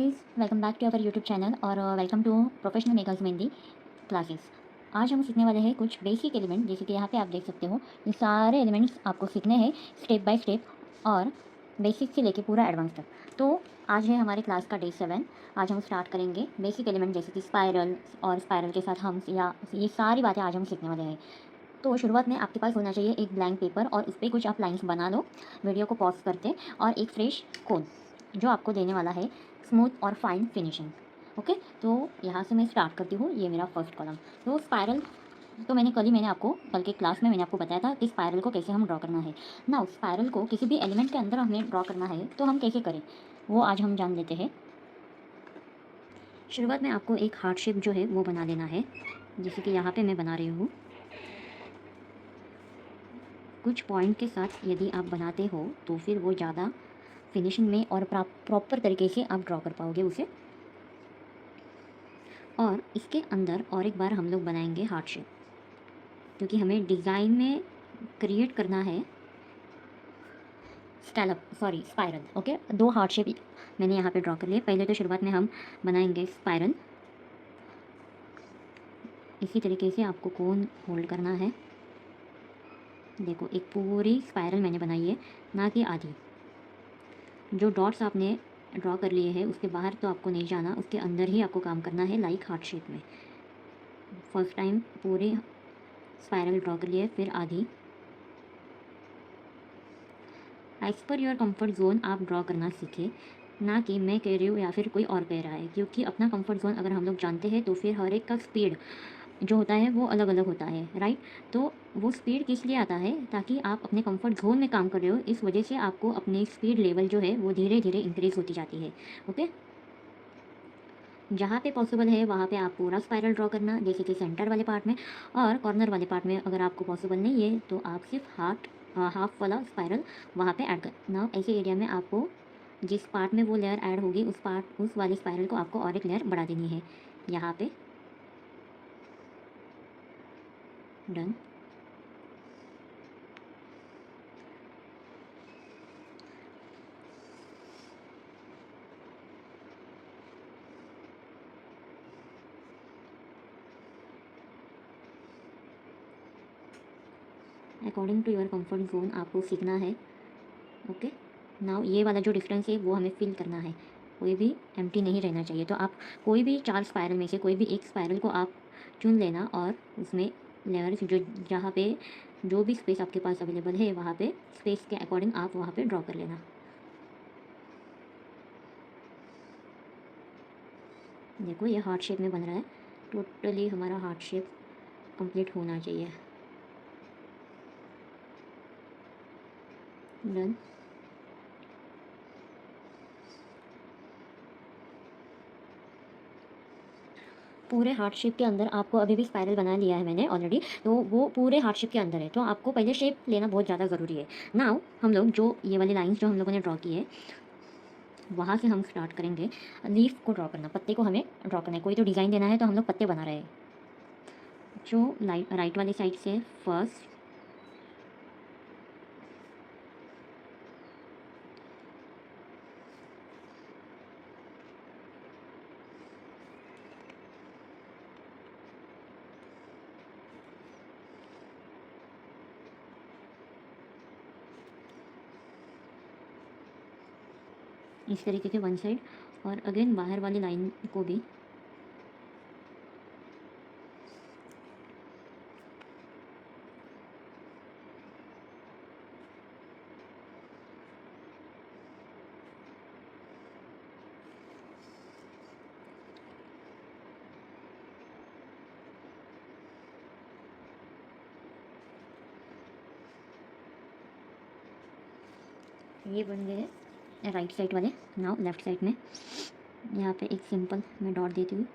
Guys, welcome back to our YouTube channel और welcome to professional makers mehndi classes. आज हम सीखने वाले हैं कुछ बेसिक एलिमेंट, जैसे कि यहाँ पे आप देख सकते हो। ये सारे एलिमेंट्स आपको सीखने हैं स्टेप बाय स्टेप, और बेसिक से लेके पूरा एडवांस तक। तो आज है हमारे क्लास का डे 7। आज हम स्टार्ट करेंगे बेसिक एलिमेंट जैसे कि स्पायरल, और स्पायरल के साथ हम या ये सारी बातें आज हम सीखने वाले हैं। तो शुरुआत में आपके पास होना चाहिए एक ब्लैंक पेपर, और उस पर कुछ आप लाइन्स बना लो वीडियो को पॉज करते, और एक फ्रेश कोन जो आपको देने वाला है स्मूथ और फाइन फिनिशिंग। ओके, तो यहाँ से मैं स्टार्ट करती हूँ। ये मेरा फर्स्ट कॉलम। तो स्पायरल तो मैंने आपको कल के क्लास में मैंने आपको बताया था कि स्पायरल को कैसे हम ड्रॉ करना है। नाउ स्पायरल को किसी भी एलिमेंट के अंदर हमें ड्रॉ करना है, तो हम कैसे करें वो आज हम जान लेते हैं। शुरुआत में आपको एक हार्ट शेप जो है वो बना लेना है, जैसे कि यहाँ पे मैं बना रही हूँ। कुछ पॉइंट के साथ यदि आप बनाते हो तो फिर वो ज़्यादा फिनिशिंग में और प्रॉपर तरीके से आप ड्रॉ कर पाओगे उसे। और इसके अंदर और एक बार हम लोग बनाएंगे हार्ट शेप, क्योंकि हमें डिज़ाइन में क्रिएट करना है स्पायरल। ओके, दो हार्ट शेप मैंने यहाँ पे ड्रॉ कर लिए। पहले तो शुरुआत में हम बनाएंगे स्पायरल। इसी तरीके से आपको कोन होल्ड करना है। देखो, एक पूरी स्पायरल मैंने बनाई है, ना कि आधी। जो डॉट्स आपने ड्रॉ कर लिए हैं उसके बाहर तो आपको नहीं जाना, उसके अंदर ही आपको काम करना है, लाइक हार्ट शेप में। फर्स्ट टाइम पूरे स्पायरल ड्रॉ कर लिए, फिर आधी। As per your comfort zone आप ड्रॉ करना सीखें, ना कि मैं कह रही हूँ या फिर कोई और कह रहा है। क्योंकि अपना कंफर्ट जोन अगर हम लोग जानते हैं तो फिर हर एक का स्पीड जो होता है वो अलग अलग होता है, राइट। तो वो स्पीड किस लिए आता है, ताकि आप अपने कंफर्ट जोन में काम कर रहे हो, इस वजह से आपको अपनी स्पीड लेवल जो है वो धीरे धीरे इंक्रीज होती जाती है। ओके, जहाँ पे पॉसिबल है वहाँ पे आप पूरा स्पायरल ड्रॉ करना, जैसे कि सेंटर वाले पार्ट में। और कॉर्नर वाले पार्ट में अगर आपको पॉसिबल नहीं है तो आप सिर्फ हाफ वाला स्पायरल वहाँ पे ऐड करना। ऐसे एरिया में आपको जिस पार्ट में वो लेयर ऐड होगी उस वाले स्पायरल को आपको और एक लेयर बढ़ा देनी है। यहाँ पे done. According to your comfort zone आपको सीखना है। ओके, नाउ ये वाला जो डिफरेंस है वो हमें फिल करना है, कोई भी एम्प्टी नहीं रहना चाहिए। तो आप कोई भी 4 स्पायरल में से कोई भी एक स्पायरल को आप चुन लेना, और उसमें लेयर्स जो जहाँ पे जो भी स्पेस आपके पास अवेलेबल है वहाँ पे स्पेस के अकॉर्डिंग आप वहाँ पे ड्रॉ कर लेना। देखो, ये हार्ट शेप में बन रहा है। टोटली हमारा हार्ट शेप कंप्लीट होना चाहिए। डन। पूरे हार्ट शेप के अंदर आपको अभी भी स्पायरल बना लिया है मैंने ऑलरेडी, तो वो पूरे हार्ट शेप के अंदर है, तो आपको पहले शेप लेना बहुत ज़्यादा ज़रूरी है। नाउ हम लोग जो ये वाली लाइंस जो हम लोगों ने ड्रॉ की है, वहाँ से हम स्टार्ट करेंगे लीफ को ड्रॉ करना। पत्ते को हमें ड्रॉ करना है, कोई तो डिज़ाइन देना है, तो हम लोग पत्ते बना रहे हैं। जो राइट वाली साइड से फर्स्ट, इस तरीके के वन साइड, और अगेन बाहर वाली लाइन को भी। ये बन गए राइट साइड वाले। नाउ लेफ्ट साइड में यहाँ पे एक सिंपल मैं डॉट देती हूँ।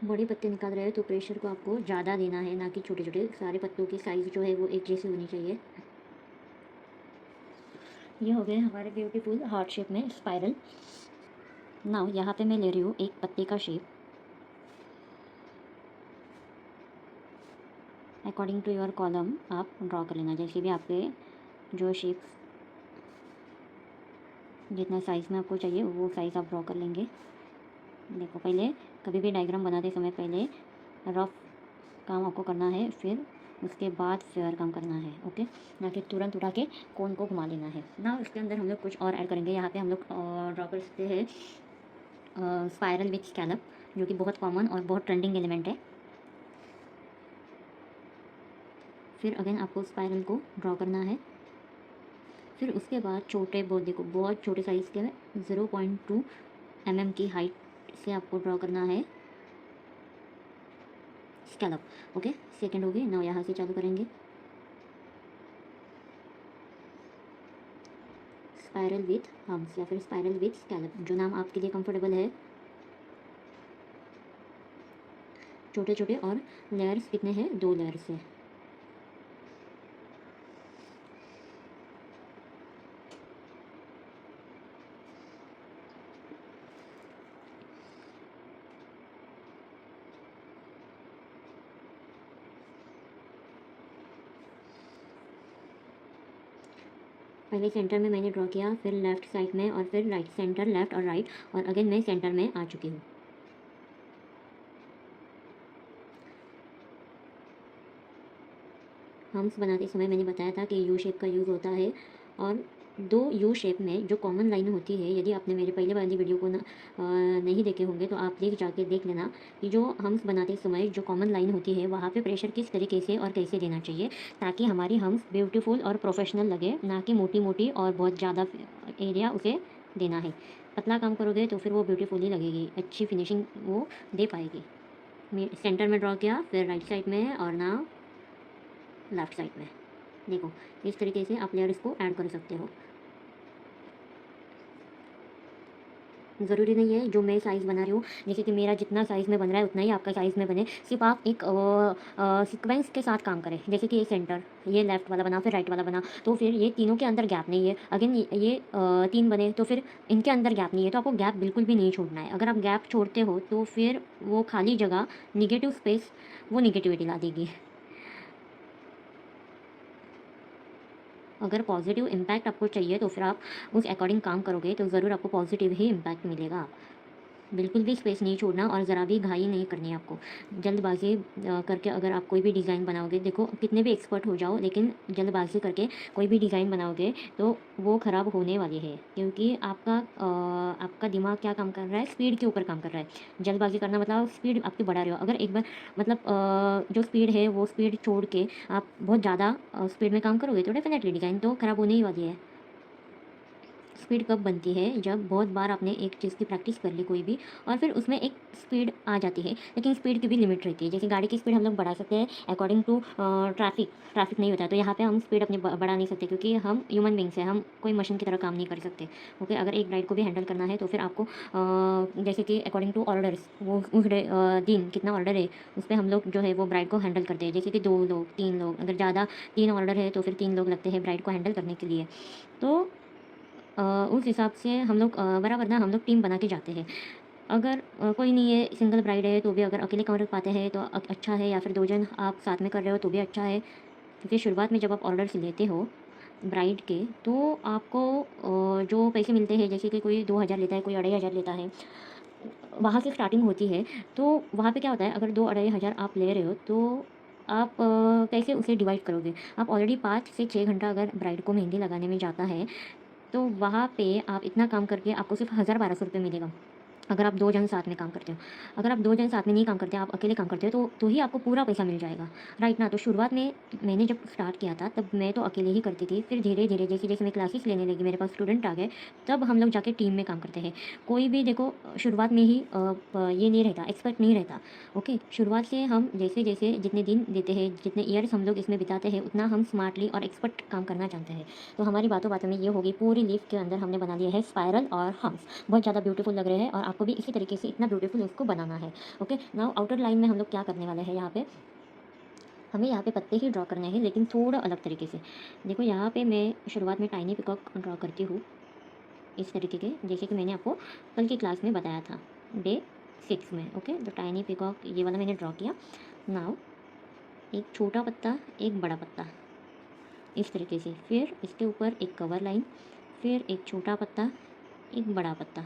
बड़े पत्ते निकाल रहे हो तो प्रेशर को आपको ज़्यादा देना है, ना कि छोटे छोटे। सारे पत्तों की साइज़ जो है वो एक जैसी होनी चाहिए। ये हो गए हमारे ब्यूटीफुल हार्ट शेप में स्पाइरल। नाउ यहाँ पे मैं ले रही हूँ एक पत्ते का shape. According to your column आप ड्रॉ कर लेना, जैसे भी आपके जो शेप जितना साइज़ में आपको चाहिए वो साइज़ आप ड्रॉ कर लेंगे। देखो, पहले कभी भी डायग्राम बनाते समय पहले रफ काम आपको करना है, फिर उसके बाद फेयर काम करना है। ओके, ना कि तुरंत उठा के कोन को घुमा लेना है ना। इसके अंदर हम लोग कुछ और ऐड करेंगे। यहाँ पे हम लोग ड्रॉ कर सकते हैं स्पायरल विथ स्कैलप, जो कि बहुत कॉमन और बहुत ट्रेंडिंग एलिमेंट है। फिर अगेन आपको स्पायरल को ड्रॉ करना है। फिर उसके बाद छोटे, बहुत देखो बहुत छोटे साइज़ के 0.2 mm की हाइट से आपको ड्रॉ करना है स्कैलप। ओके, सेकंड हो गई। नाउ यहाँ से चालू करेंगे स्पायरल विथ हम्स या फिर स्पायरल विथ स्कैलप, जो नाम आपके लिए कंफर्टेबल है। छोटे छोटे और लेयर्स कितने हैं? 2 लेयर्स है। पहले सेंटर में मैंने ड्रॉ किया, फिर लेफ़्ट साइड में और फिर राइट, सेंटर, लेफ़्ट और राइट, और अगेन मैं सेंटर में आ चुकी हूँ। हम्स बनाते समय मैंने बताया था कि यू शेप का यूज़ होता है, और 2 यू शेप में जो कॉमन लाइन होती है, यदि आपने मेरे पहले वाली वीडियो को नहीं देखे होंगे तो आप प्लीज़ जाके देख लेना कि जो हम्स बनाते समय जो कॉमन लाइन होती है वहाँ पे प्रेशर किस तरीके से और कैसे देना चाहिए, ताकि हमारी हम्स ब्यूटीफुल और प्रोफेशनल लगे, ना कि मोटी मोटी और बहुत ज़्यादा एरिया उसे देना है। पतला काम करोगे तो फिर वो ब्यूटीफुली लगेगी, अच्छी फिनिशिंग वो दे पाएगी। सेंटर में ड्रॉ किया, फिर राइट साइड में और ना लेफ़्ट साइड में। देखो, इस तरीके से आप लेयर्स को ऐड कर सकते हो। ज़रूरी नहीं है जो मैं साइज़ बना रही हूँ, जैसे कि मेरा जितना साइज़ में बन रहा है उतना ही आपका साइज़ में बने। सिर्फ आप एक सीक्वेंस के साथ काम करें, जैसे कि ये सेंटर, ये लेफ़्ट वाला बना, फिर राइट वाला बना, तो फिर ये तीनों के अंदर गैप नहीं है। अगेन ये 3 बने तो फिर इनके अंदर गैप नहीं है, तो आपको गैप बिल्कुल भी नहीं छोड़ना है। अगर आप गैप छोड़ते हो तो फिर वो खाली जगह, नेगेटिव स्पेस, वो नेगेटिविटी ला देगी। अगर पॉजिटिव इम्पैक्ट आपको चाहिए तो फिर आप उस अकॉर्डिंग काम करोगे तो ज़रूर आपको पॉजिटिव ही इम्पैक्ट मिलेगा। बिल्कुल भी स्पेस नहीं छोड़ना और ज़रा भी घाई नहीं करनी है आपको। जल्दबाज़ी करके अगर आप कोई भी डिज़ाइन बनाओगे, देखो कितने भी एक्सपर्ट हो जाओ, लेकिन जल्दबाज़ी करके कोई भी डिज़ाइन बनाओगे तो वो ख़राब होने वाली है, क्योंकि आपका दिमाग क्या काम कर रहा है? स्पीड के ऊपर काम कर रहा है। जल्दबाज़ी करना मतलब आप स्पीड आपकी बढ़ा रहे हो। अगर एक बार मतलब जो स्पीड है वो स्पीड छोड़ के आप बहुत ज़्यादा स्पीड में काम करोगे तो डेफ़िनेटली डिज़ाइन तो ख़राब होने ही वाली है। स्पीड कब बनती है? जब बहुत बार आपने एक चीज़ की प्रैक्टिस कर ली कोई भी, और फिर उसमें एक स्पीड आ जाती है, लेकिन स्पीड की भी लिमिट रहती है। जैसे गाड़ी की स्पीड हम लोग बढ़ा सकते हैं अकॉर्डिंग टू ट्रैफिक नहीं होता है, तो यहाँ पे हम स्पीड अपनी बढ़ा नहीं सकते, क्योंकि हम ह्यूमन बींग्स हैं, हम कोई मशीन की तरह काम नहीं कर सकते। ओके, अगर एक ब्राइड को भी हैंडल करना है तो फिर आपको जैसे कि अकॉर्डिंग टू ऑर्डर्स, वो उस दिन कितना ऑर्डर है उस पर हम लोग जो है वो ब्राइड को हैंडल करते हैं। जैसे कि 2 लोग, 3 लोग, अगर ज़्यादा 3 ऑर्डर है तो फिर 3 लोग लगते हैं ब्राइड को हैंडल करने के लिए। तो उस हिसाब से हम लोग बराबर ना, हम लोग टीम बना के जाते हैं। अगर कोई नहीं है, सिंगल ब्राइड है, तो भी अगर अकेले कर पाते हैं तो अच्छा है, या फिर 2 जन आप साथ में कर रहे हो तो भी अच्छा है। क्योंकि शुरुआत में जब आप ऑर्डर्स लेते हो ब्राइड के, तो आपको जो पैसे मिलते हैं, जैसे कि कोई 2,000 लेता है, कोई 2,500 लेता है, वहाँ से स्टार्टिंग होती है। तो वहाँ पे क्या होता है, अगर 2-2,500 आप ले रहे हो तो आप कैसे उसे डिवाइड करोगे? आप ऑलरेडी 5 से 6 घंटा अगर ब्राइड को मेहंदी लगाने में जाता है, तो वहाँ पे आप इतना काम करके आपको सिर्फ 1,000-1,200 रुपये मिलेगा। अगर आप 2 जन साथ में काम करते हो। अगर आप 2 जन साथ में नहीं काम करते, आप अकेले काम करते हो, तो ही आपको पूरा पैसा मिल जाएगा, राइट ना? तो शुरुआत में मैंने जब स्टार्ट किया था तब मैं तो अकेले ही करती थी। फिर धीरे-धीरे जैसे-जैसे मैं क्लासेस लेने लगी, मेरे पास स्टूडेंट आ गए, तब हम लोग जाके टीम में काम करते हैं। कोई भी देखो शुरुआत में ही ये नहीं रहता, एक्सपर्ट नहीं रहता। ओके, शुरुआत से हम जैसे-जैसे जितने दिन देते हैं, जितने ईयर्स हम लोग इसमें बिताते हैं, उतना हम स्मार्टली और एक्सपर्ट काम करना जानते हैं। तो हमारी बातों-बातों में ये हो गई, पूरी लीफ के अंदर हमने बना लिया है स्पाइरल और हम्स। बहुत ज़्यादा ब्यूटीफुल लग रहे हैं और आपको भी इसी तरीके से इतना ब्यूटीफुल इसको बनाना है। ओके, नाउ आउटर लाइन में हम लोग क्या करने वाले हैं, यहाँ पे हमें यहाँ पे पत्ते ही ड्रॉ करने हैं, लेकिन थोड़ा अलग तरीके से। देखो यहाँ पे मैं शुरुआत में टाइनी पिकॉक ड्रॉ करती हूँ इस तरीके के, जैसे कि मैंने आपको कल की क्लास में बताया था डे 6 में। ओके, तो टाइनी पिकॉक ये वाला मैंने ड्रॉ किया। नाउ एक छोटा पत्ता, एक बड़ा पत्ता, इस तरीके से। फिर इसके ऊपर एक कवर लाइन, फिर एक छोटा पत्ता, एक बड़ा पत्ता,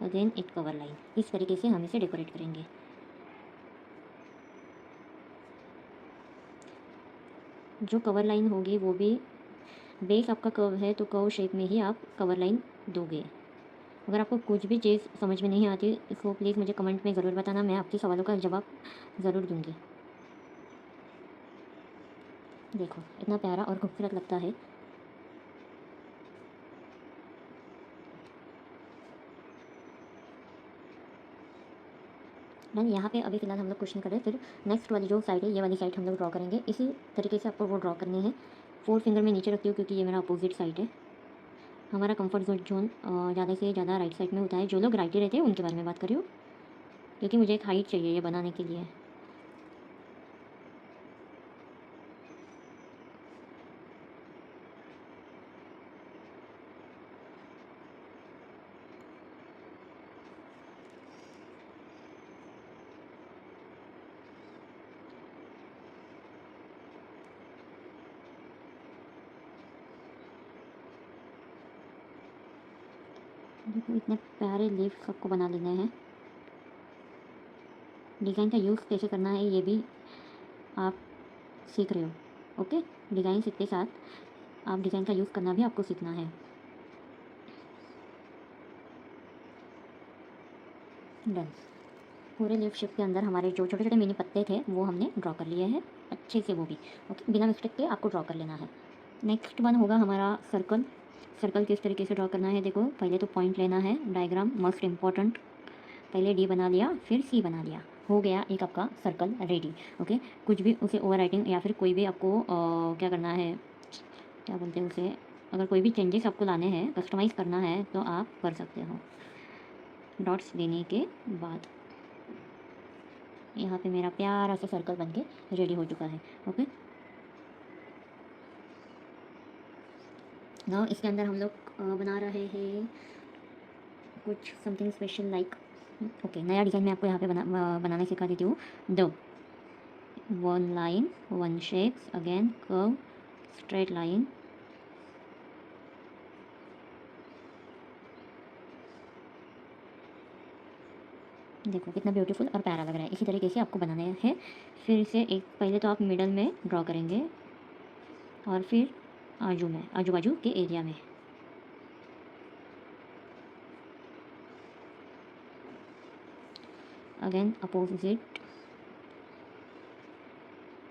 और देन एक कवर लाइन। इस तरीके से हम इसे डेकोरेट करेंगे। जो कवर लाइन होगी वो भी, बेस आपका कर्व है तो कर्व शेप में ही आप कवर लाइन दोगे। अगर आपको कुछ भी चीज़ समझ में नहीं आती तो प्लीज़ मुझे कमेंट में ज़रूर बताना, मैं आपके सवालों का जवाब ज़रूर दूँगी। देखो इतना प्यारा और खूबसूरत लगता है। डन। यहाँ पे अभी फ़िलहाल हम लोग कुछ नहीं कर रहे, फिर नेक्स्ट वाली जो साइड है ये वाली साइड हम लोग ड्रॉ करेंगे। इसी तरीके से आपको वो ड्रॉ करनी है। 4 फिंगर मैं नीचे रखती हूँ क्योंकि ये मेरा अपोजिट साइड है। हमारा कंफर्ट जोन ज़्यादा से ज़्यादा राइट साइड में होता है। जो लोग राइटी रहते हैं उनके बारे में बात कर रही हूँ, क्योंकि मुझे एक हाइट चाहिए ये बनाने के लिए। देखो इतने प्यारे लीव्स सबको बना लेने हैं। डिज़ाइन का यूज़ कैसे करना है ये भी आप सीख रहे हो। ओके, डिज़ाइन सीखते साथ आप डिज़ाइन का यूज़ करना भी आपको सीखना है। डन। पूरे लीफ शेप के अंदर हमारे जो छोटे छोटे मिनी पत्ते थे वो हमने ड्रॉ कर लिए हैं अच्छे से, वो भी। ओके, बिना मिस्टेक के आपको ड्रॉ कर लेना है। नेक्स्ट वन होगा हमारा सर्कल। सर्कल किस तरीके से ड्रॉ करना है, देखो पहले तो पॉइंट लेना है, डायग्राम मोस्ट इम्पॉर्टेंट। पहले डी बना लिया, फिर सी बना लिया, हो गया एक आपका सर्कल रेडी। ओके, कुछ भी उसे ओवर राइटिंग या फिर कोई भी आपको क्या करना है, क्या बोलते हैं उसे, अगर कोई भी चेंजेस आपको लाने हैं, कस्टमाइज़ करना है तो आप कर सकते हो। डॉट्स देने के बाद यहाँ पे मेरा प्यारा सा सर्कल बनके रेडी हो चुका है। ओके, नाउ इसके अंदर हम लोग बना रहे हैं कुछ समथिंग स्पेशल लाइक। ओके, नया डिज़ाइन मैं आपको यहाँ पे बनाने सिखा देती हूँ। दो, one line, one shapes, again curve, straight line, देखो कितना ब्यूटीफुल और प्यारा लग रहा है। इसी तरीके से आपको बनाना है। फिर से एक, पहले तो आप मिडल में ड्रॉ करेंगे और फिर आजू में, आजू बाजू के एरिया में। अगेन अपोजिट,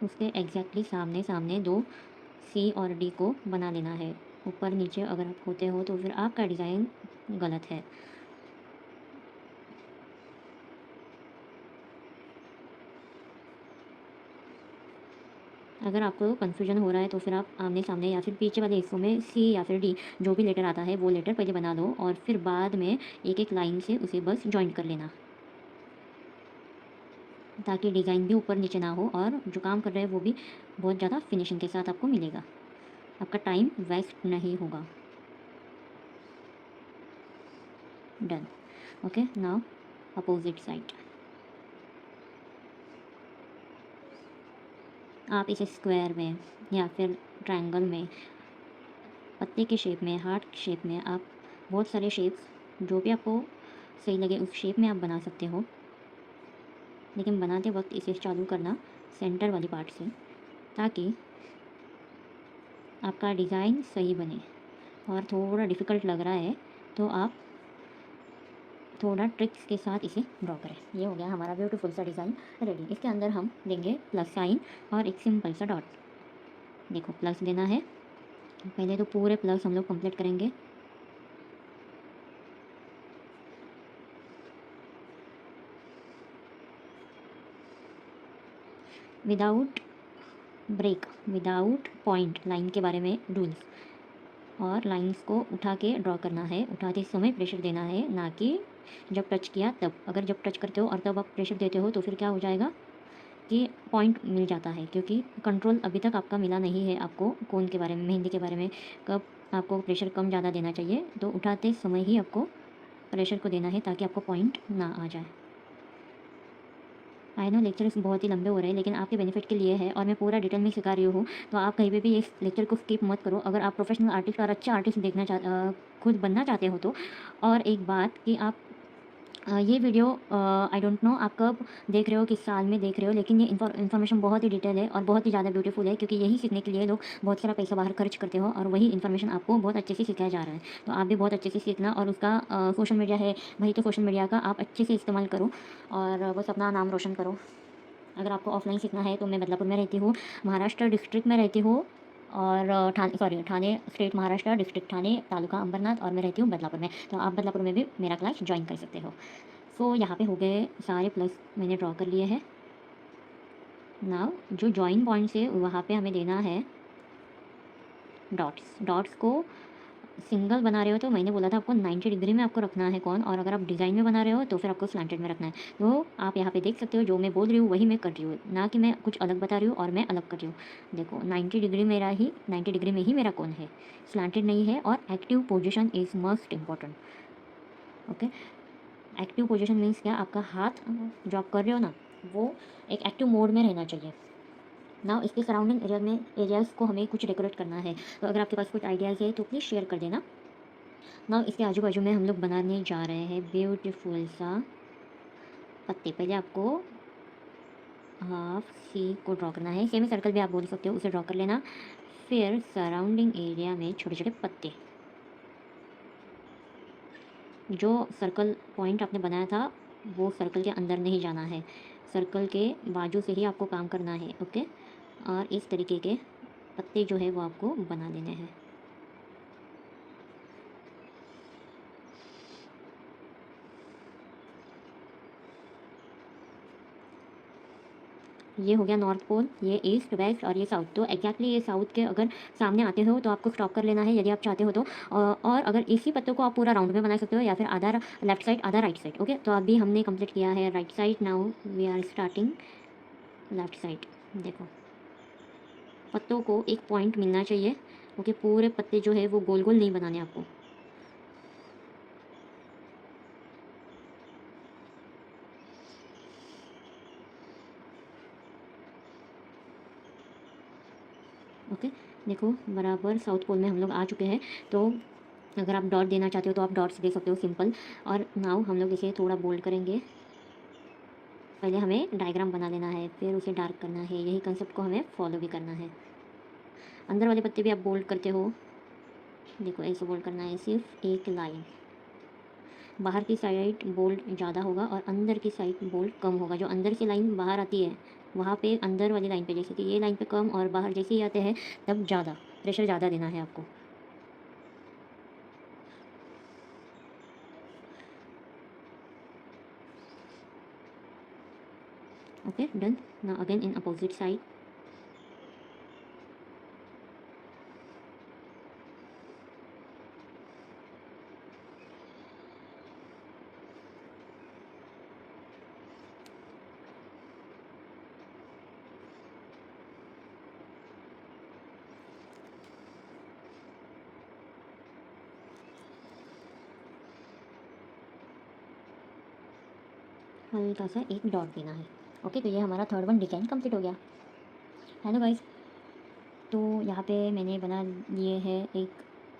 उसके एग्जैक्टली सामने सामने दो सी और डी को बना लेना है। ऊपर नीचे अगर आप होते हो तो फिर आपका डिज़ाइन गलत है। अगर आपको कन्फ्यूजन हो रहा है तो फिर आप आमने सामने या फिर पीछे वाले हिस्सों में सी या फिर डी जो भी लेटर आता है वो लेटर पहले बना लो, और फिर बाद में एक एक लाइन से उसे बस जॉइन कर लेना, ताकि डिज़ाइन भी ऊपर नीचे ना हो और जो काम कर रहे हैं वो भी बहुत ज़्यादा फिनिशिंग के साथ आपको मिलेगा। आपका टाइम वेस्ट नहीं होगा। Done. Okay, now opposite side. आप इसे स्क्वायर में या फिर ट्रायंगल में, पत्ते के शेप में, हार्ट शेप में, आप बहुत सारे शेप्स जो भी आपको सही लगे उस शेप में आप बना सकते हो। लेकिन बनाते वक्त इसे चालू करना सेंटर वाली पार्ट से, ताकि आपका डिज़ाइन सही बने। और थोड़ा डिफ़िकल्ट लग रहा है तो आप थोड़ा ट्रिक्स के साथ इसे ड्रॉ करें। ये हो गया हमारा ब्यूटीफुल सा डिज़ाइन रेडी। इसके अंदर हम देंगे प्लस साइन और एक सिंपल सा डॉट। देखो प्लस देना है, पहले तो पूरे प्लस हम लोग कंप्लीट करेंगे। Without break, without point line के बारे में रूल्स। और लाइंस को उठा के ड्रॉ करना है, उठाते समय प्रेशर देना है, ना कि जब टच किया तब। अगर जब टच करते हो और तब आप प्रेशर देते हो तो फिर क्या हो जाएगा कि पॉइंट मिल जाता है, क्योंकि कंट्रोल अभी तक आपका मिला नहीं है आपको कोन के बारे में, मेहंदी के बारे में, कब आपको प्रेशर कम ज़्यादा देना चाहिए। तो उठाते समय ही आपको प्रेशर को देना है ताकि आपको पॉइंट ना आ जाए। आई नो लेक्चर्स बहुत ही लंबे हो रहे हैं, लेकिन आपके बेनिफिट के लिए है और मैं पूरा डिटेल में सिखा रही हूँ। तो आप कहीं पे भी इस लेक्चर को स्किप मत करो अगर आप प्रोफेशनल आर्टिस्ट और अच्छा आर्टिस्ट खुद बनना चाहते हो तो। और एक बात कि आप ये वीडियो आई डोंट नो आप कब देख रहे हो, किस साल में देख रहे हो, लेकिन ये इन्फॉर्मेशन बहुत ही डिटेल है और बहुत ही ज़्यादा ब्यूटीफुल है, क्योंकि यही सीखने के लिए लोग बहुत सारा पैसा बाहर खर्च करते हो और वही इन्फॉर्मेशन आपको बहुत अच्छे से सिखाया जा रहा है। तो आप भी बहुत अच्छे से सीखना, और उसका सोशल मीडिया है भाई, तो सोशल मीडिया का आप अच्छे से इस्तेमाल करो और बस अपना नाम रोशन करो। अगर आपको ऑफलाइन सीखना है तो मैं बदलापुर में रहती हूँ, महाराष्ट्र डिस्ट्रिक्ट में रहती हूँ, और ठाणे स्टेट महाराष्ट्र, डिस्ट्रिक्ट ठाणे, तालुका अंबरनाथ, और मैं रहती हूँ बदलापुर में। तो आप बदलापुर में भी मेरा क्लास ज्वाइन कर सकते हो। सो यहाँ पे हो गए सारे प्लस मैंने ड्रॉ कर लिए हैं। नाउ जो जॉइन पॉइंट्स है वहाँ पे हमें देना है डॉट्स। डॉट्स को सिंगल बना रहे हो तो मैंने बोला था आपको 90 डिग्री में आपको रखना है कौन, और अगर आप डिज़ाइन में बना रहे हो तो फिर आपको स्लैंटेड में रखना है। तो आप यहाँ पे देख सकते हो जो मैं बोल रही हूँ वही मैं कर रही हूँ, ना कि मैं कुछ अलग बता रही हूँ और मैं अलग कर रही हूँ। देखो 90 डिग्री मेरा ही 90 डिग्री में ही मेरा कौन है, स्लैंटेड नहीं है। और active position is most important. Okay, active position means क्या, आपका हाथ जो आप कर रहे हो ना वो एक एक्टिव मोड में रहना चाहिए ना। इसके सराउंडिंग एरियाज़ को हमें कुछ डेकोरेट करना है, तो अगर आपके पास कुछ आइडियाज़ है तो प्लीज़ शेयर कर देना ना। इसके आजू बाजू में हम लोग बनाने जा रहे हैं ब्यूटीफुल सा पत्ते। पहले आपको हाफ सी को ड्रॉ करना है, सेमी सर्कल भी आप बोल सकते हो, उसे ड्रॉ कर लेना। फिर सराउंडिंग एरिया में छोटे छोटे पत्ते, जो सर्कल पॉइंट आपने बनाया था वो सर्कल के अंदर नहीं जाना है, सर्कल के बाजू से ही आपको काम करना है। ओके, और इस तरीके के पत्ते जो है वो आपको बना लेने हैं। ये हो गया नॉर्थ पोल, ये ईस्ट वेस्ट और ये साउथ। तो एग्जैक्टली ये साउथ के अगर सामने आते हो तो आपको स्टॉप कर लेना है यदि आप चाहते हो तो। और अगर इसी पत्तों को आप पूरा राउंड में बना सकते हो या फिर आधा लेफ्ट साइड आधा राइट साइड। ओके, तो अभी हमने कंप्लीट किया है right side, now we are starting left side. देखो पत्तों को एक पॉइंट मिलना चाहिए। ओके, पूरे पत्ते जो है वो गोल गोल नहीं बनाने आपको। ओके, देखो बराबर साउथ पोल में हम लोग आ चुके हैं। तो अगर आप डॉट देना चाहते हो तो आप डॉट्स दे सकते हो, सिंपल। और नाउ हम लोग इसे थोड़ा बोल्ड करेंगे। पहले हमें डायग्राम बना लेना है, फिर उसे डार्क करना है, यही कंसेप्ट को हमें फॉलो भी करना है। अंदर वाले पत्ते भी आप बोल्ड करते हो, देखो ऐसे बोल्ड करना है, सिर्फ एक लाइन। बाहर की साइड बोल्ड ज़्यादा होगा और अंदर की साइड बोल्ड कम होगा। जो अंदर की लाइन बाहर आती है वहाँ पे अंदर वाली लाइन पे, जैसे कि ये लाइन पे कम और बाहर जैसे ही आते हैं तब ज़्यादा, प्रेशर ज़्यादा देना है आपको। Okay done. Now again in opposite side. हल्का सा एक डॉट देना है। ओके, तो ये हमारा थर्ड वन डिज़ाइन कंप्लीट हो गया। हेलो गाइस, तो यहाँ पे मैंने बना लिए है एक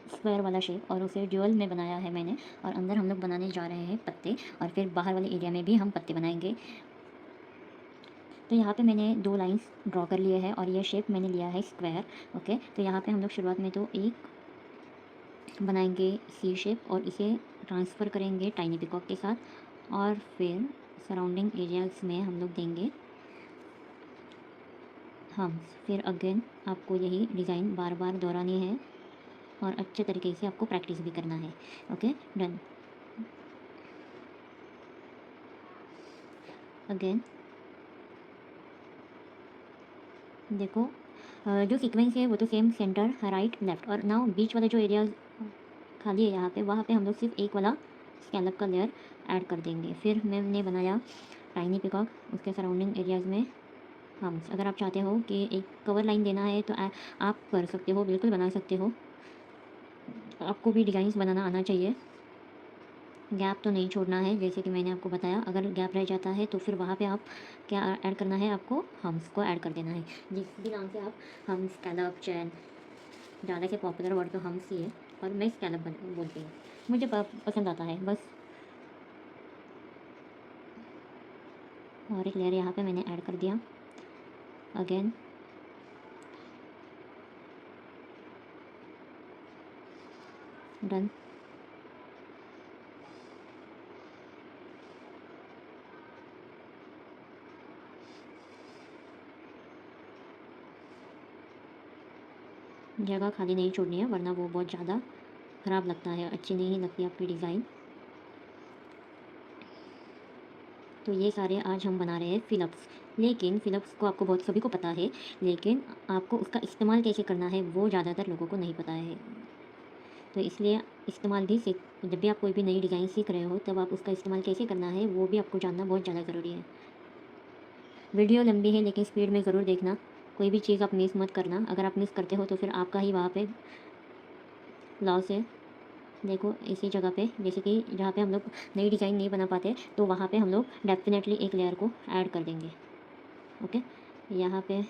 स्क्वायर वाला शेप और उसे ड्यूअल में बनाया है मैंने। और अंदर हम लोग बनाने जा रहे हैं पत्ते, और फिर बाहर वाले एरिया में भी हम पत्ते बनाएंगे। तो यहाँ पे मैंने दो लाइंस ड्रॉ कर लिए हैं और ये शेप मैंने लिया है स्क्वायर। ओके, तो यहाँ पे हम लोग शुरुआत में तो एक बनाएंगे सी शेप और इसे ट्रांसफ़र करेंगे टाइनी पिकॉक के साथ, और फिर सराउंडिंग एरियाज़ में हम लोग देंगे हम। फिर अगेन आपको यही डिज़ाइन बार बार दोहरानी है और अच्छे तरीके से आपको प्रैक्टिस भी करना है। Okay done. अगेन देखो जो सीक्वेंस है वो तो सेम, सेंटर, राइट, लेफ्ट, और नाउ बीच वाला जो एरिया खाली है यहाँ पे, वहाँ पे हम लोग सिर्फ एक वाला स्कैलप का लेयर ऐड कर देंगे। फिर मैंने बनाया टाइनी पिकॉक, उसके सराउंडिंग एरियाज़ में हम्स। अगर आप चाहते हो कि एक कवर लाइन देना है तो आप कर सकते हो, बिल्कुल बना सकते हो। आपको भी डिज़ाइंस बनाना आना चाहिए, गैप तो नहीं छोड़ना है जैसे कि मैंने आपको बताया। अगर गैप रह जाता है तो फिर वहाँ पे आप क्या ऐड करना है, आपको हम्स को ऐड कर देना है, जिस भी नाम से आप हम्स, स्कैलप, चैन, ज़्यादा से पॉपुलर वर्ड तो हम्स ही है और मैं स्कैलप बोलती हूँ, मुझे पसंद आता है बस। और एक लेयर यहाँ पे मैंने ऐड कर दिया अगेन। डन। जगह खाली नहीं छोड़नी है वरना वो बहुत ज़्यादा ख़राब लगता है, अच्छी नहीं लगती आपकी डिज़ाइन। तो ये सारे आज हम बना रहे हैं फिलअप्स, लेकिन फ़िलअप्स को आपको बहुत सभी को पता है, लेकिन आपको उसका इस्तेमाल कैसे करना है वो ज़्यादातर लोगों को नहीं पता है। तो इसलिए इस्तेमाल भी सीख, जब भी आप कोई भी नई डिज़ाइन सीख रहे हो तब आप उसका इस्तेमाल कैसे करना है वो भी आपको जानना बहुत ज़्यादा ज़रूरी है। वीडियो लंबी है लेकिन स्पीड में ज़रूर देखना, कोई भी चीज़ आप मिस मत करना। अगर आप मिस करते हो तो फिर आपका ही वहाँ पे लॉस है। देखो इसी जगह पे, जैसे कि जहाँ पे हम लोग नई डिज़ाइन नहीं बना पाते तो वहाँ पे हम लोग डेफिनेटली एक लेयर को ऐड कर देंगे। ओके, यहाँ पे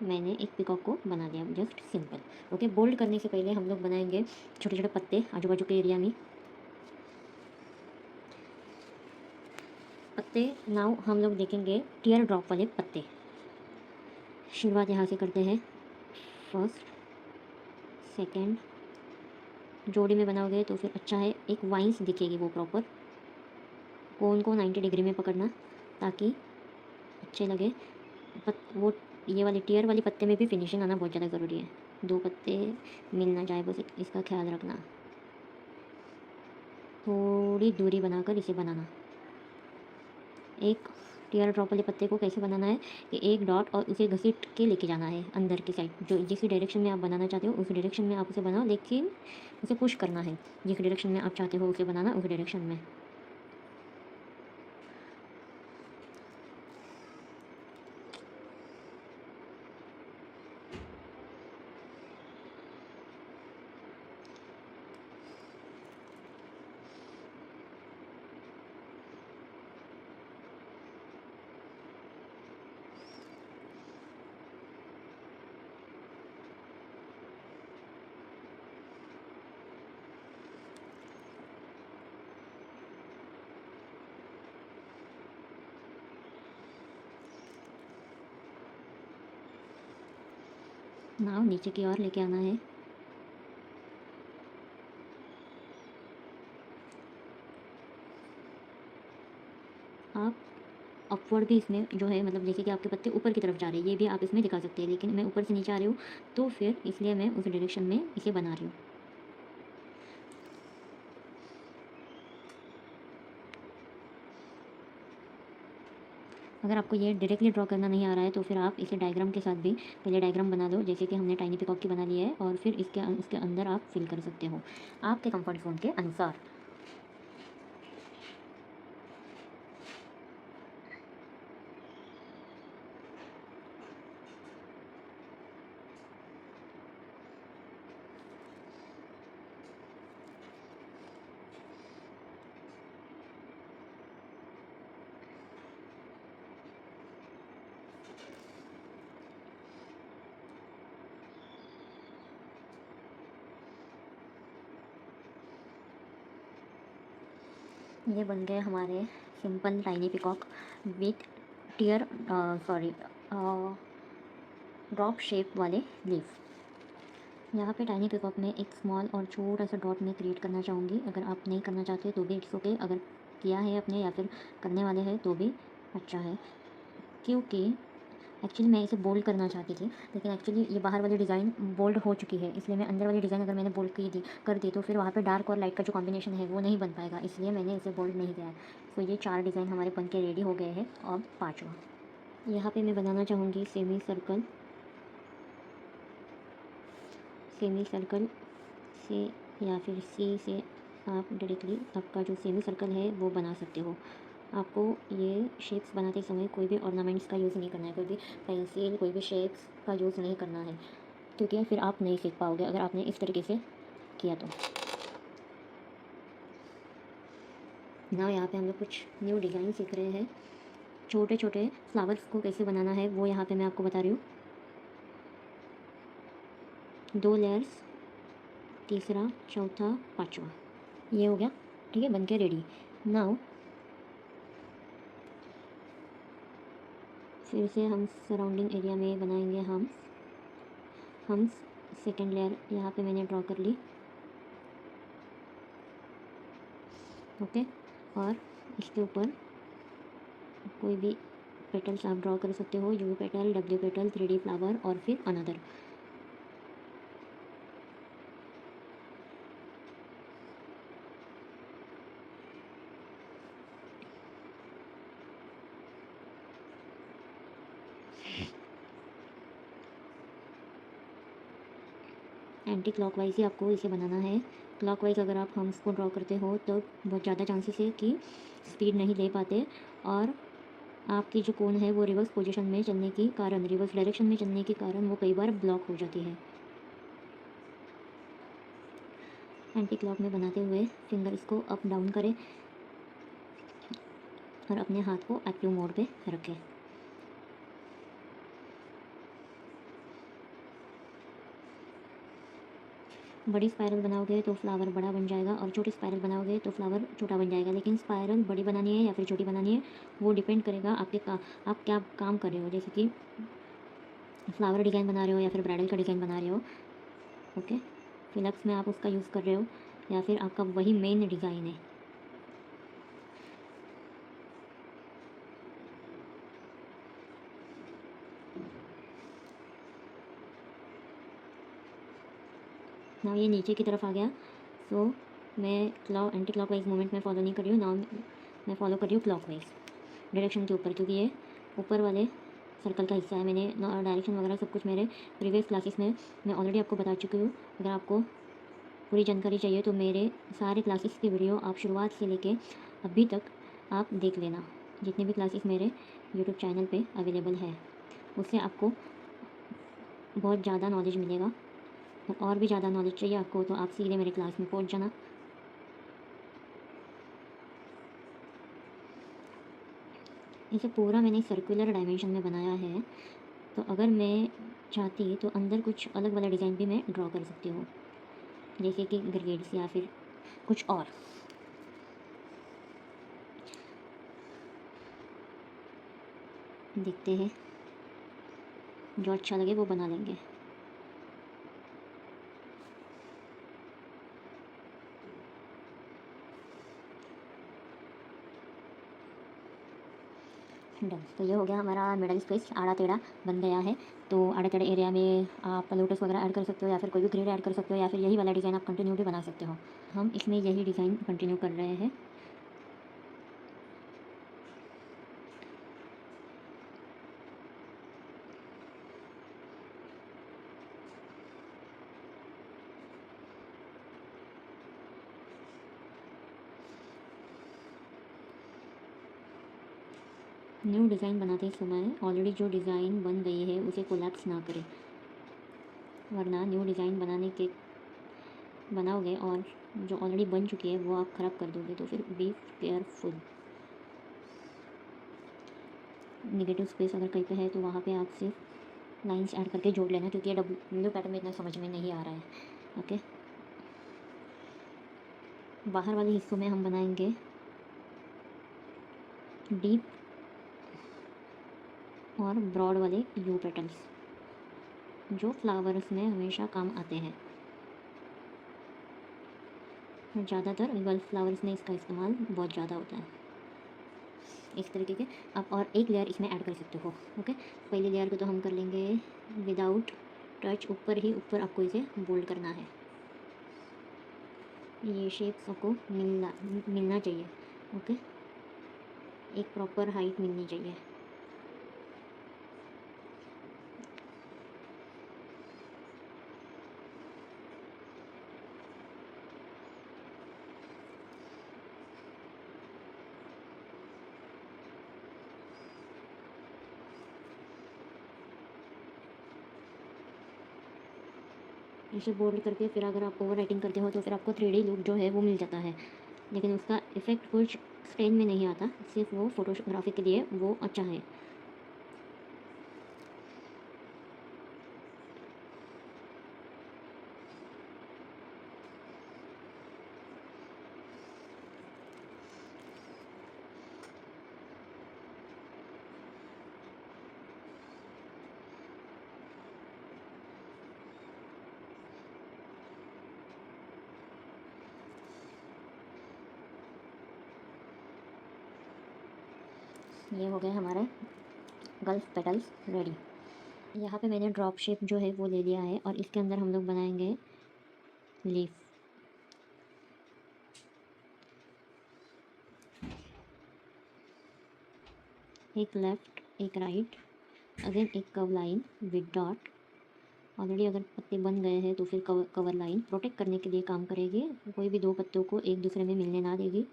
मैंने एक पिकॉक को बना लिया, जस्ट सिंपल। ओके, बोल्ड करने से पहले हम लोग बनाएंगे छोटे छोटे पत्ते आजू बाजू के एरिया में। पत्ते नाउ हम लोग देखेंगे टीयर ड्रॉप वाले पत्ते। शुरुआत यहाँ से करते हैं, फर्स्ट, सेकंड, जोड़ी में बनाओगे तो फिर अच्छा है, एक वाइंस दिखेगी वो प्रॉपर। कोन को 90 डिग्री में पकड़ना ताकि अच्छे लगे। वो ये वाले टीयर वाले पत्ते में भी फिनिशिंग आना बहुत ज़्यादा ज़रूरी है, दो पत्ते मिल ना जाए बस इसका ख्याल रखना। थोड़ी दूरी बनाकर इसे बनाना। एक टीयर ड्रॉप वाले पत्ते को कैसे बनाना है कि एक डॉट और उसे घसीट के लेके जाना है अंदर की साइड, जो जिस डायरेक्शन में आप बनाना चाहते हो उस डायरेक्शन में आप उसे बनाओ, लेकिन उसे पुश करना है जिस डायरेक्शन में आप चाहते हो उसे बनाना, उस डायरेक्शन में। नाव नीचे की ओर लेके आना है। आप अपवर्ड भी इसमें जो है, मतलब जैसे कि आपके पत्ते ऊपर की तरफ जा रहे हैं ये भी आप इसमें दिखा सकते हैं, लेकिन मैं ऊपर से नीचे आ रही हूँ तो फिर इसलिए मैं उस डायरेक्शन में इसे बना रही हूँ। अगर आपको ये डायरेक्टली ड्रॉ करना नहीं आ रहा है तो फिर आप इसे डायग्राम के साथ भी पहले डायग्राम बना लो, जैसे कि हमने टाइनी पिकॉक की बना ली है, और फिर इसके अंदर आप फिल कर सकते हो आपके कंफर्ट जोन के अनुसार। ये बन गए हमारे simple tiny peacock with tear sorry drop shape वाले लीफ। यहाँ पे टाइनी पिकॉक में एक स्मॉल और छोटा सा डॉट में क्रिएट करना चाहूँगी। अगर आप नहीं करना चाहते तो भी इट्स ओके, अगर किया है अपने या फिर करने वाले हैं तो भी अच्छा है, क्योंकि एक्चुअली मैं इसे बोल्ड करना चाहती थी, लेकिन एक्चुअली ये बाहर वाली डिज़ाइन बोल्ड हो चुकी है, इसलिए मैं अंदर वाली डिज़ाइन अगर मैंने बोल्ड कर दी तो फिर वहाँ पे डार्क और लाइट का जो कॉम्बिनेशन है वो नहीं बन पाएगा, इसलिए मैंने इसे बोल्ड नहीं किया है। तो ये 4 डिज़ाइन हमारे बन के रेडी हो गए हैं। और 5वां यहाँ पे मैं बनाना चाहूँगी सेमी सर्कल सेमी सर्कल से या फिर सी से आप डायरेक्टली आपका जो सेमी सर्कल है वो बना सकते हो। आपको ये शेप्स बनाते समय कोई भी ऑर्नामेंट्स का यूज़ नहीं करना है, कोई भी पेंसिल, कोई भी शेप्स का यूज़ नहीं करना है, क्योंकि फिर आप नहीं सीख पाओगे अगर आपने इस तरीके से किया तो। ना यहाँ पे हम लोग कुछ न्यू डिज़ाइन सीख रहे हैं। छोटे छोटे फ्लावर्स को कैसे बनाना है वो यहाँ पे मैं आपको बता रही हूँ। 2 लेयर्स, तीसरा, चौथा, पाँचवा, ये हो गया। ठीक है, बन के रेडी। नाउ फिर से हम सराउंडिंग एरिया में बनाएंगे हम्स। सेकेंड लेयर यहाँ पे मैंने ड्रॉ कर ली। ओके, और इसके ऊपर कोई भी पेटल्स आप ड्रॉ कर सकते हो, you petal, W petal, 3D flower और फिर अनदर। एंटी क्लॉकवाइज ही आपको इसे बनाना है। क्लॉकवाइज अगर आप हम्स को ड्रॉ करते हो तो बहुत ज़्यादा चांसेस है कि स्पीड नहीं ले पाते और आपकी जो कोन है वो रिवर्स पोजीशन में चलने के कारण, रिवर्स डायरेक्शन में चलने के कारण वो कई बार ब्लॉक हो जाती है। एंटी क्लॉक में बनाते हुए फिंगर्स को अप डाउन करें और अपने हाथ को एक्टिव मोड पे रखें। बड़ी स्पाइरल बनाओगे तो फ्लावर बड़ा बन जाएगा और छोटी स्पाइरल बनाओगे तो फ्लावर छोटा बन जाएगा। लेकिन स्पाइरल बड़ी बनानी है या फिर छोटी बनानी है वो डिपेंड करेगा आप क्या काम कर रहे हो। जैसे कि फ्लावर डिज़ाइन बना रहे हो या फिर ब्राइडल का डिज़ाइन बना रहे हो, ओके, फिलअप्स में आप उसका यूज़ कर रहे हो या फिर आपका वही मेन डिज़ाइन है। ना ये नीचे की तरफ आ गया, सो मैं एंटी क्लॉकवाइज मूवमेंट में फॉलो नहीं कर रही हूँ, ना मैं फॉलो कर रही हूँ क्लॉकवाइज डायरेक्शन के ऊपर, क्योंकि ये ऊपर वाले सर्कल का हिस्सा है। मैंने डायरेक्शन वगैरह सब कुछ मेरे प्रीवियस क्लासेस में मैं ऑलरेडी आपको बता चुकी हूँ। अगर आपको पूरी जानकारी चाहिए तो मेरे सारे क्लासेस के वीडियो आप शुरुआत से लेके अभी तक आप देख लेना। जितने भी क्लासेस मेरे यूट्यूब चैनल पे अवेलेबल है उससे आपको बहुत ज़्यादा नॉलेज मिलेगा। और भी ज़्यादा नॉलेज चाहिए आपको तो आप सीधे मेरे क्लास में पहुंच जाना। इसे पूरा मैंने सर्कुलर डायमेंशन में बनाया है, तो अगर मैं चाहती तो अंदर कुछ अलग वाला डिज़ाइन भी मैं ड्रॉ कर सकती हूँ, जैसे कि ग्रेड्स या फिर कुछ और। देखते हैं, जो अच्छा लगे वो बना लेंगे। डन। तो ये हो गया हमारा मिडल स्पेस आड़ा टेढ़ा बन गया है। तो आड़े टेढ़े एरिया में आप लोटस वगैरह ऐड कर सकते हो या फिर कोई भी ग्रेड ऐड कर सकते हो या फिर यही वाला डिज़ाइन आप कंटिन्यू भी बना सकते हो। हम इसमें यही डिज़ाइन कंटिन्यू कर रहे हैं। न्यू डिज़ाइन बनाते समय ऑलरेडी जो डिज़ाइन बन गई है उसे कोलैप्स ना करें, वरना न्यू डिज़ाइन बनाओगे और जो ऑलरेडी बन चुकी है वो आप ख़राब कर दोगे। तो फिर बी केयरफुल। नेगेटिव स्पेस अगर कहीं पे है तो वहाँ पे आप सिर्फ लाइंस ऐड करके जोड़ लेना, क्योंकि ये डब्ल्यू पैटर्न में इतना समझ में नहीं आ रहा है। ओके, बाहर वाले हिस्सों में हम बनाएंगे डीप और ब्रॉड वाले यू पेटल्स, जो फ्लावर्स में हमेशा काम आते हैं। ज़्यादातर गल्फ फ्लावर्स में इसका इस्तेमाल बहुत ज़्यादा होता है। इस तरीके के आप और एक लेयर इसमें ऐड कर सकते हो। ओके, पहली लेयर को तो हम कर लेंगे विदाउट टच, ऊपर ही ऊपर आपको इसे बोल्ड करना है। ये शेप आपको मिलना चाहिए। ओके, एक प्रॉपर हाइट मिलनी चाहिए। इसे बोल्ड करके फिर अगर आप ओवर राइटिंग करते हो तो फिर आपको 3D लुक जो है वो मिल जाता है, लेकिन उसका इफ़ेक्ट कुछ स्टेन में नहीं आता, सिर्फ वो फोटोग्राफी के लिए वो अच्छा है। ये हो गए हमारे गल्फ पेटल्स रेडी। यहाँ पे मैंने ड्रॉप शेप जो है वो ले लिया है और इसके अंदर हम लोग बनाएंगे लीफ। एक लेफ़्ट एक राइट, अगेन एक curve line with dot. Already अगर पत्ते बन गए हैं तो फिर कवर लाइन प्रोटेक्ट करने के लिए काम करेगी, कोई भी दो पत्तों को एक दूसरे में मिलने ना देगी।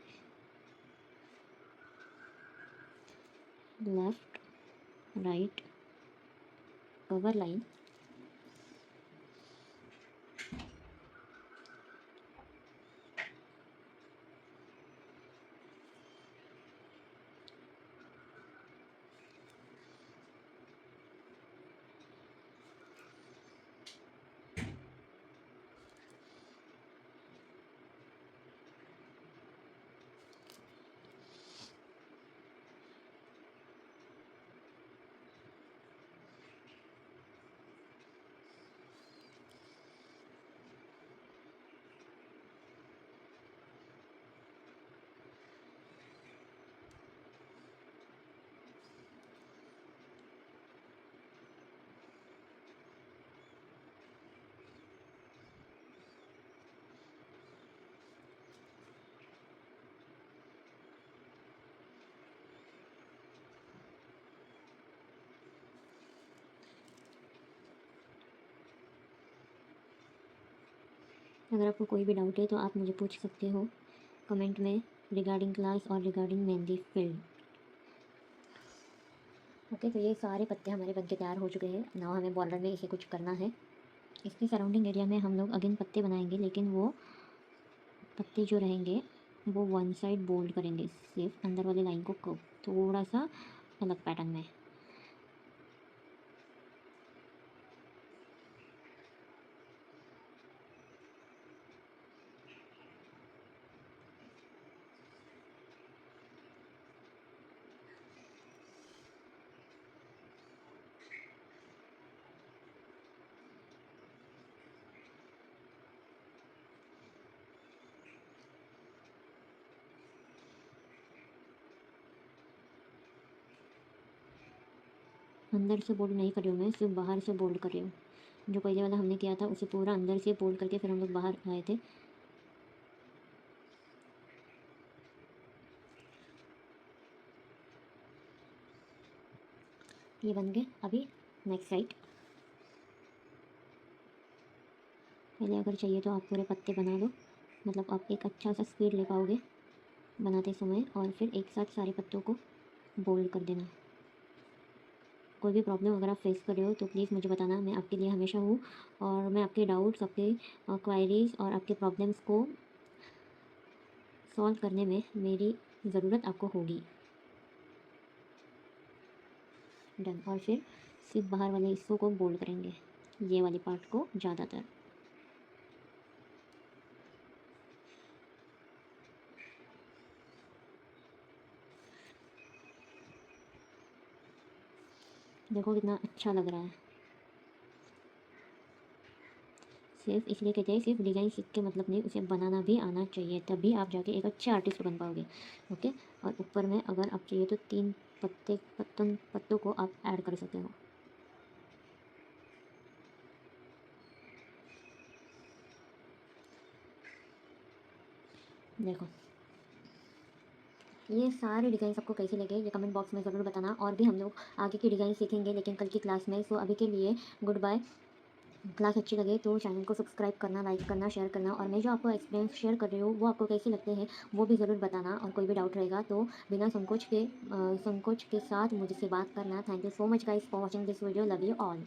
लेफ़्ट राइट कवर लाइन, अगर आपको कोई भी डाउट है तो आप मुझे पूछ सकते हो कमेंट में रिगार्डिंग क्लास और रिगार्डिंग मेहंदी फील्ड। ओके, तो ये सारे पत्ते हमारे बनके तैयार हो चुके हैं। नाउ हमें बॉर्डर में इसे कुछ करना है। इसके सराउंडिंग एरिया में हम लोग अगेन पत्ते बनाएंगे, लेकिन वो पत्ते जो रहेंगे वो वन साइड बोल्ड करेंगे, सिर्फ अंदर वाले लाइन को थोड़ा सा अलग पैटर्न में। अंदर से बोल्ड नहीं कर रही हूँ मैं, सिर्फ बाहर से बोल्ड कर रही हूँ। जो पहले वाला हमने किया था उसे पूरा अंदर से बोल्ड करके फिर हम लोग बाहर आए थे। ये बन गए। अभी नेक्स्ट साइड। पहले अगर चाहिए तो आप पूरे पत्ते बना लो, मतलब आप एक अच्छा सा स्पीड ले पाओगे बनाते समय, और फिर एक साथ सारे पत्तों को बोल्ड कर देना। कोई भी प्रॉब्लम अगर आप फेस कर रहे हो तो प्लीज़ मुझे बताना, मैं आपके लिए हमेशा हूँ और मैं आपके डाउट्स, आपके क्वायरीज़ और आपके प्रॉब्लम्स को सॉल्व करने में मेरी ज़रूरत आपको होगी। डन। और फिर सिर्फ बाहर वाले हिस्सों को बोल्ड करेंगे, ये वाली पार्ट को ज़्यादातर। देखो कितना अच्छा लग रहा है। सिर्फ इसलिए कहते हैं सिर्फ डिज़ाइन सीख के मतलब नहीं, उसे बनाना भी आना चाहिए, तभी आप जाके एक अच्छे आर्टिस्ट बन पाओगे। ओके। और ऊपर में अगर आप चाहिए तो 3 पत्तों को आप ऐड कर सकते हो। देखो ये सारे डिज़ाइन आपको कैसे लगे ये कमेंट बॉक्स में ज़रूर बताना, और भी हम लोग आगे की डिज़ाइन सीखेंगे लेकिन कल की क्लास में। सो अभी के लिए गुड बाय। क्लास अच्छी लगे तो चैनल को सब्सक्राइब करना, लाइक करना, शेयर करना, और मैं जो आपको एक्सपीरियंस शेयर कर रही हूँ वो आपको कैसे लगते हैं वो भी ज़रूर बताना। और कोई भी डाउट रहेगा तो बिना संकोच के साथ मुझसे बात करना। Thank you so much guys for watching this video. Love you all.